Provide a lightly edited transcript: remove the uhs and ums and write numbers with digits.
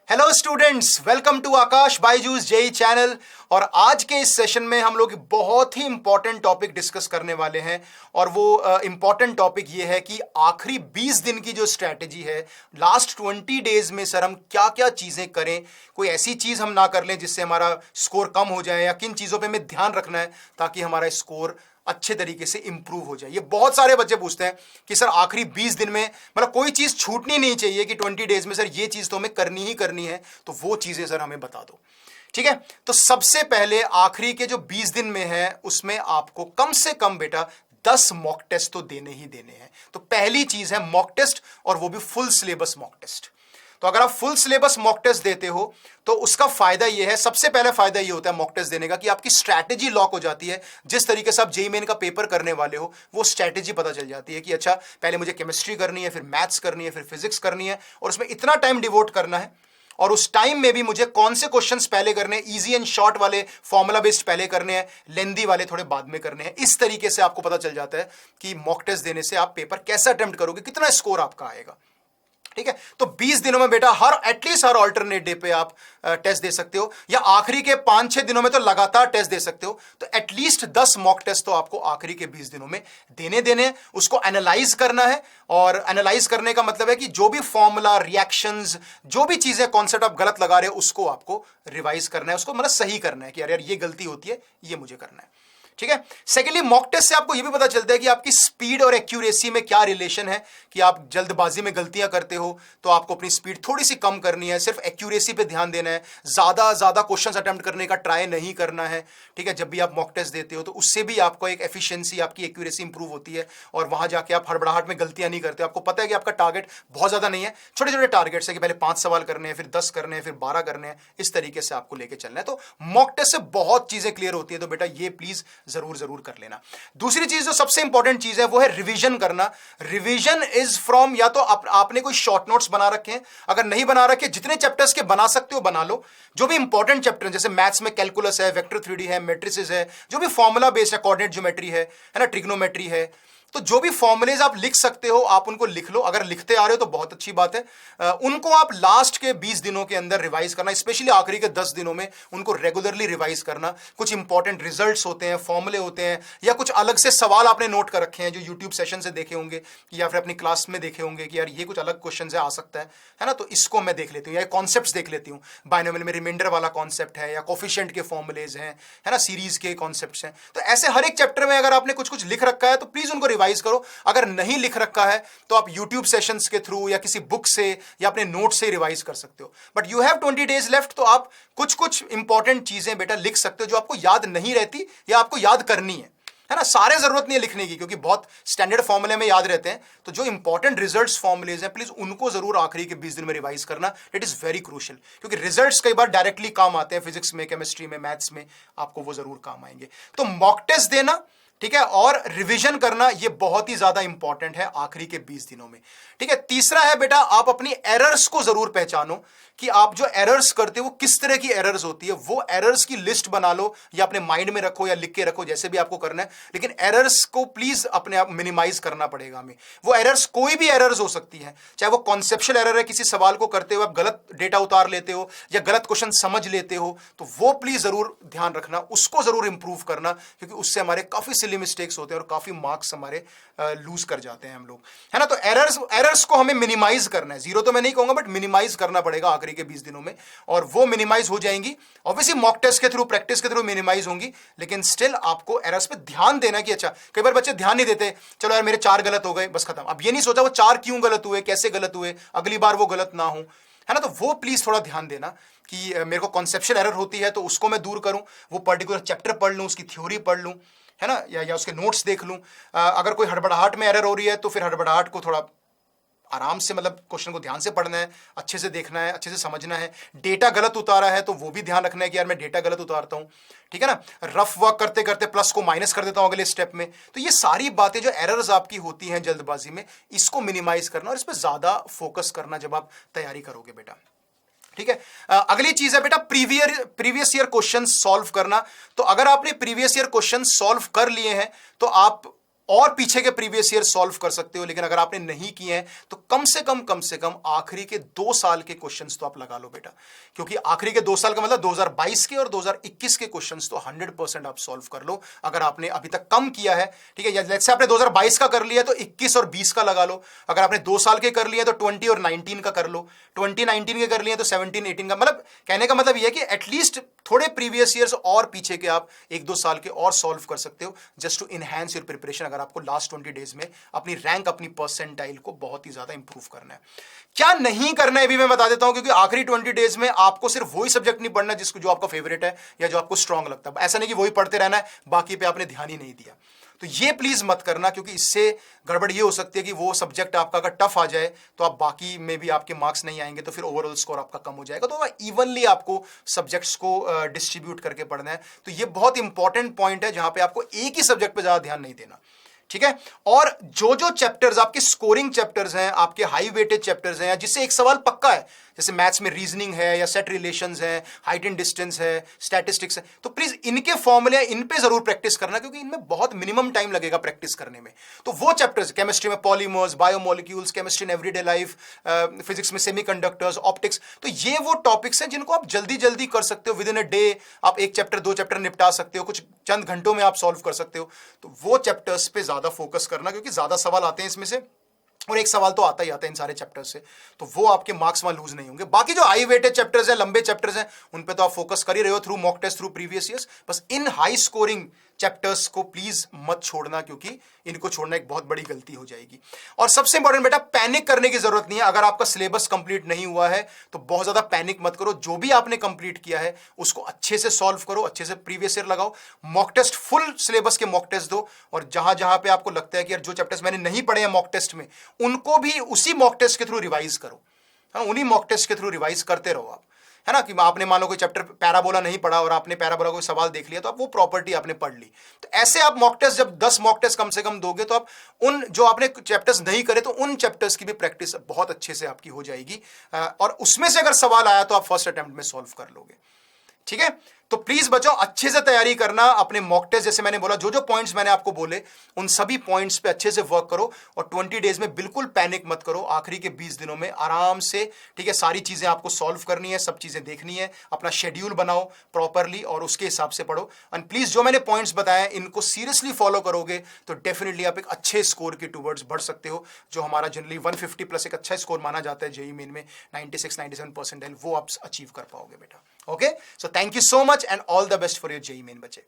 Hello students, welcome to Aakash Byju's JEE channel. और आज के इस सेशन में हम लोग बहुत ही इंपॉर्टेंट टॉपिक डिस्कस करने वाले हैं। और वो इंपॉर्टेंट टॉपिक ये है कि आखिरी 20 दिन की जो स्ट्रैटेजी है, लास्ट 20 डेज में सर हम क्या क्या चीजें करें, कोई ऐसी चीज हम ना कर लें जिससे हमारा स्कोर कम हो जाए, या किन चीजों पे हमें ध्यान रखना है ताकि हमारा स्कोर अच्छे तरीके से इंप्रूव हो जाए। ये बहुत सारे बच्चे पूछते हैं कि सर आखिरी 20 दिन में मतलब कोई चीज छूटनी नहीं चाहिए कि 20 डेज में सर ये चीज तो हमें करनी ही करनी है, तो वो चीजें सर हमें बता दो। ठीक है, तो सबसे पहले आखिरी के जो 20 दिन में है उसमें आपको कम से कम बेटा 10 मॉक टेस्ट तो देने ही देने हैं। तो पहली चीज है मॉक टेस्ट, और वो भी फुल सिलेबस मॉक टेस्ट। तो अगर आप फुल सिलेबस मॉक टेस्ट देते हो तो उसका फायदा यह है, सबसे पहले फायदा यह होता है मॉक टेस्ट देने का कि आपकी स्ट्रैटेजी लॉक हो जाती है। जिस तरीके से आप जेईई मेन का पेपर करने वाले हो वो स्ट्रैटेजी पता चल जाती है कि अच्छा पहले मुझे केमिस्ट्री करनी है, फिर मैथ्स करनी है, फिर फिजिक्स करनी है, और उसमें इतना टाइम डिवोट करना है। और उस टाइम में भी मुझे कौन से क्वेश्चंस पहले करने हैं, इजी एंड शॉर्ट वाले फॉर्मूला बेस्ड पहले करने हैं, लेंदी वाले थोड़े बाद में करने हैं। इस तरीके से आपको पता चल जाता है कि मॉक टेस्ट देने से आप पेपर कैसा अटेम्प्ट करोगे, कितना स्कोर आपका आएगा। ठीक है, तो 20 दिनों में बेटा एटलीस्ट हर ऑल्टरनेट डे पे आप टेस्ट दे सकते हो, या आखिरी के 5-6 दिनों में तो लगातार टेस्ट दे सकते हो। तो एटलीस्ट 10 मॉक टेस्ट तो आपको आखिरी के 20 दिनों में देने उसको एनालाइज करना है। और एनालाइज करने का मतलब है कि जो भी फॉर्मूला, रिएक्शंस, जो भी चीजें कॉन्सेप्ट आप गलत लगा रहे हो उसको आपको रिवाइज करना है, उसको मतलब सही करना है कि यार ये गलती होती है, ये मुझे करना है। ठीक है, सेकेंडली मॉक टेस्ट से आपको यह भी पता चलता है कि आपकी स्पीड और एक्यूरेसी में क्या रिलेशन है। कि आप जल्दबाजी में गलतियां करते हो तो आपको अपनी स्पीड थोड़ी सी कम करनी है, सिर्फ एक्यूरेसी पे ध्यान देना है, ज्यादा क्वेश्चंस अटेम्प्ट करने का ट्राई नहीं करना है। ठीक है, जब भी आप मॉक टेस्ट देते हो तो उससे भी आपको एक एफिशिएंसी, आपकी एक्यूरेसी इंप्रूव होती है, और वहां जाके आप हड़बड़ाहट में गलतियां नहीं करते। आपको पता है कि आपका टारगेट बहुत ज्यादा नहीं है, छोटे छोटे टारगेट्स है कि पहले 5 सवाल करने हैं, फिर 10 करने हैं, फिर 12 करने हैं। इस तरीके से आपको लेके चलना है। तो मॉक टेस्ट से बहुत चीजें क्लियर होती है। तो बेटा ये प्लीज जरूर कर लेना। दूसरी चीज जो सबसे इंपॉर्टेंट चीज है वो है रिवीजन करना। रिवीजन इज फ्रॉम, या तो आपने कोई शॉर्ट नोट्स बना रखे हैं, अगर नहीं बना रखे जितने चैप्टर्स के बना सकते हो बना लो। जो भी इंपॉर्टेंट चैप्टर जैसे मैथ्स में कैलकुलस है, वेक्टर 3D है, मैट्रिसेस है, जो भी फॉर्मूला बेस्ड है, कोऑर्डिनेट ज्योमेट्री है ना, ट्रिग्नोमेट्री है, तो जो भी फॉर्मुलेज आप लिख सकते हो आप उनको लिख लो। अगर लिखते आ रहे हो तो बहुत अच्छी बात है। उनको आप लास्ट के 20 दिनों के अंदर रिवाइज करना, स्पेशली आखिरी के 10 दिनों में उनको रेगुलरली रिवाइज करना। कुछ इंपॉर्टेंट रिजल्ट्स होते हैं, फॉर्मुले होते हैं, या कुछ अलग से सवाल आपने नोट कर रखे हैं जो यूट्यूब सेशन से देखे होंगे या फिर अपनी क्लास में देखे होंगे कि यार ये कुछ अलग क्वेश्चन से आ सकता है ना, तो इसको मैं देख लेती हूँ, या कॉन्सेप्ट देख लेती हूँ। बाइनोमियल में रिमाइंडर वाला कॉन्सेप्ट है, या कोफिशिएंट के फॉर्मुलेज हैं, है ना, सीरीज के कॉन्सेप्ट्स हैं। तो ऐसे हर एक चैप्टर में अगर आपने कुछ लिख रखा है तो प्लीज उनको रिवाइज करो। अगर नहीं लिख रखा है तो आप YouTube सेशंस के थ्रू या किसी बुक से या अपने नोट से रिवाइज कर सकते हो। But you have 20 days left, तो आप कुछ इंपॉर्टेंट चीजें बेटा लिख सकते हो जो आपको याद नहीं रहती या आपको याद करनी है ना। सारे जरूरत नहीं है लिखने की क्योंकि बहुत स्टैंडर्ड फॉर्मूले में याद रहते हैं। तो जो इंपॉर्टेंट रिजल्ट्स फॉर्मुलेज हैं प्लीज उनको जरूर आखिरी के 20 दिन में रिवाइज करना। इट इज वेरी क्रूशियल, क्योंकि रिजल्ट्स कई बार डायरेक्टली काम आते हैं, फिजिक्स में, केमिस्ट्री में, मैथ्स में, आपको वो जरूर काम आएंगे। तो मॉक टेस्ट देना, ठीक है, और रिवीजन करना, ये बहुत ही ज्यादा इंपॉर्टेंट है आखिरी के 20 दिनों में। ठीक है, तीसरा है बेटा आप अपनी एरर्स को जरूर पहचानो कि आप जो एरर्स करते हो वो किस तरह की एरर्स होती है। वो एरर्स की लिस्ट बना लो या अपने माइंड में रखो या लिख के रखो, जैसे भी आपको करना है, लेकिन एरर्स को प्लीज अपने आप मिनिमाइज करना पड़ेगा हमें। वो एरर्स कोई भी एरर्स हो सकती है, चाहे वो कॉन्सेप्चुअल एरर है, किसी सवाल को करते हुए आप गलत डेटा उतार लेते हो या गलत क्वेश्चन समझ लेते हो, तो वो प्लीज जरूर ध्यान रखना, उसको जरूर इंप्रूव करना, क्योंकि उससे हमारे काफी सिली मिस्टेक्स होते हैं और काफी मार्क्स हमारे लूज कर जाते हैं हम लोग, है ना। तो एरर्स को हमें मिनिमाइज करना है, जीरो तो मैं नहीं कहूंगा बट मिनिमाइज करना पड़ेगा आखिरी के 20 दिनों में, और वो मिनिमाइज हो जाएंगी। ऑब्वियसली मॉक टेस्ट के थ्रू, प्रैक्टिस के थ्रू मिनिमाइज होंगी, लेकिन स्टिल आपको एरर्स पे ध्यान देना कि अच्छा, कई बार बच्चे ध्यान नहीं देते, चलो यार मेरे 4 गलत हो गए बस खत्म। अब ये नहीं सोचा वो 4 क्यों गलत हुए, कैसे गलत हुए, अगली बार वो गलत ना हो, है ना। तो वो प्लीज थोड़ा ध्यान देना कि मेरे को कॉन्सेप्चुअल एरर होती है तो उसको मैं दूर करूं, वो पर्टिकुलर चैप्टर पढ़ लूं, उसकी थ्योरी पढ़ लूं, है ना, या उसके नोट्स देख लूं। अगर कोई हड़बड़ाहट में एरर हो रही है तो फिर हड़बड़ाहट को थोड़ा आराम से, मतलब क्वेश्चन को ध्यान से पढ़ना है, अच्छे से देखना है, अच्छे से समझना है। डेटा गलत उतारा है तो वो भी ध्यान रखना है कि यार मैं डेटा गलत उतारता हूं, ठीक है ना। रफ वर्क करते करते प्लस को माइनस कर देता हूं अगले स्टेप में। तो ये सारी बातें जो एरर्स आपकी होती हैं जल्दबाजी में, इसको मिनिमाइज करना और इस पर ज्यादा फोकस करना जब आप तैयारी करोगे बेटा, ठीक है। अगली चीज है बेटा प्रीवियस ईयर क्वेश्चन सॉल्व करना। तो अगर आपने प्रीवियस ईयर क्वेश्चन सॉल्व कर लिए हैं तो आप और पीछे के प्रीवियस ईयर सॉल्व कर सकते हो, लेकिन अगर आपने नहीं किए हैं तो कम से कम आखिरी के 2 साल के क्वेश्चंस तो आप लगा लो बेटा, क्योंकि आखिरी के 2 साल का मतलब 2022 के और 2021 के क्वेश्चंस तो 100% आप सॉल्व कर लो अगर आपने अभी तक कम किया है। ठीक है, लेट्स से आपने 2022 का कर लिया तो 21 और 20 का लगा लो, अगर आपने 2 साल के कर लिए तो 20 और 19 का कर लो, 2019 के कर लिए तो 17 18 का। मतलब कहने का मतलब यह है कि एटलीस्ट थोड़े प्रीवियस ईयर्स और पीछे के आप 1-2 साल के और सॉल्व कर सकते हो, just to enhance your preparation, अगर आपको लास्ट 20 डेज में अपनी रैंक, अपनी परसेंटाइल को बहुत ही ज्यादा इंप्रूव करना है। क्या नहीं करना है भी मैं बता देता हूं, क्योंकि आखिरी 20 डेज में आपको सिर्फ वही सब्जेक्ट नहीं पढ़ना जिसको जो आपका फेवरेट है या जो आपको स्ट्रांग लगता है। ऐसा नहीं कि वही पढ़ते रहना है, बाकी पे आपने ध्यान ही नहीं दिया, तो ये प्लीज मत करना, क्योंकि इससे गड़बड़ ये हो सकती है कि वो सब्जेक्ट आपका अगर टफ आ जाए तो आप बाकी में भी आपके मार्क्स नहीं आएंगे, तो फिर ओवरऑल स्कोर आपका कम हो जाएगा। तो इवनली आपको सब्जेक्ट्स को डिस्ट्रीब्यूट करके पढ़ना है। तो ये बहुत इंपॉर्टेंट पॉइंट है जहां पे आपको एक ही सब्जेक्ट पे ज्यादा ध्यान नहीं देना। ठीक है, और जो चैप्टर्स आपके स्कोरिंग चैप्टर्स हैं, आपके हाई वेटेज चैप्टर्स हैं, जिससे एक सवाल पक्का है, जैसे मैथ्स में रीजनिंग है या सेट रिलेशंस है, हाइट एंड डिस्टेंस है, स्टैटिस्टिक्स है, तो प्लीज इनके फॉर्मूले इन पे जरूर प्रैक्टिस करना, क्योंकि इनमें बहुत मिनिमम टाइम लगेगा प्रैक्टिस करने में। तो वो चैप्टर्स, केमिस्ट्री में polymers, biomolecules, chemistry in everyday life, physics में सेमीकंडक्टर्स, ऑप्टिक्स, तो ये वो टॉपिक्स हैं जिनको आप जल्दी जल्दी कर सकते हो। विद इन अ डे आप 1 चैप्टर 2 चैप्टर निपटा सकते हो, कुछ चंद घंटों में आप सॉल्व कर सकते हो। तो वो चैप्टर्स पे ज्यादा फोकस करना, क्योंकि ज्यादा सवाल आते हैं इसमें से, और एक सवाल तो आता ही आता है इन सारे चैप्टर्स से, तो वो आपके मार्क्स वहां लूज नहीं होंगे। बाकी जो हाई वेटेड चैप्टर्स हैं, लंबे चैप्टर्स हैं, उन पे तो आप फोकस कर ही रहे हो through mock test, through previous years. बस इन हाई स्कोरिंग चैप्टर्स को प्लीज मत छोड़ना, क्योंकि इनको छोड़ना एक बहुत बड़ी गलती हो जाएगी। और सबसे इंपॉर्टेंट बेटा, पैनिक करने की जरूरत नहीं है। अगर आपका सिलेबस कंप्लीट नहीं हुआ है तो बहुत ज्यादा पैनिक मत करो। जो भी आपने कंप्लीट किया है उसको अच्छे से सॉल्व करो, अच्छे से प्रीवियस ईयर लगाओ, मॉक टेस्ट, फुल सिलेबस के मॉक टेस्ट दो, और जहां जहां पे आपको लगता है कि यार जो चैप्टर्स मैंने नहीं पढ़े हैं मॉक टेस्ट में, उनको भी उसी मॉक टेस्ट के थ्रू रिवाइज करो। हाँ, उन्हीं मॉक टेस्ट के थ्रू रिवाइज करते रहो आप, है ना। कि आपने मान लो कोई चैप्टर पैराबोला नहीं पढ़ा और आपने पैराबोला कोई सवाल देख लिया, तो आप वो प्रॉपर्टी आपने पढ़ ली। तो ऐसे आप मॉक टेस्ट जब 10 मॉक टेस्ट कम से कम दोगे, तो आप उन जो आपने चैप्टर्स नहीं करे तो उन चैप्टर्स की भी प्रैक्टिस बहुत अच्छे से आपकी हो जाएगी, और उसमें से अगर सवाल आया तो आप फर्स्ट अटेम्प्ट में सॉल्व कर लोगे। ठीक है, तो प्लीज बच्चों अच्छे से तैयारी करना अपने मॉक टेस्ट। जैसे मैंने बोला, जो जो पॉइंट्स मैंने आपको बोले उन सभी पॉइंट्स पे अच्छे से वर्क करो, और 20 डेज में बिल्कुल पैनिक मत करो। आखिरी के 20 दिनों में आराम से, ठीक है, सारी चीजें आपको सॉल्व करनी है, सब चीजें देखनी है, अपना शेड्यूल बनाओ प्रॉपरली और उसके हिसाब से पढ़ो। एंड प्लीज जो मैंने पॉइंट्स बताए इनको सीरियसली फॉलो करोगे तो डेफिनेटली आप एक अच्छे स्कोर के टूवर्ड्स बढ़ सकते हो। जो हमारा जनरली 150 प्लस एक अच्छा स्कोर माना जाता है जेईई मेन में, 96-97%, वो आप अचीव कर पाओगे बेटा। Okay, so thank you so much and all the best for your JEE main बच्चे।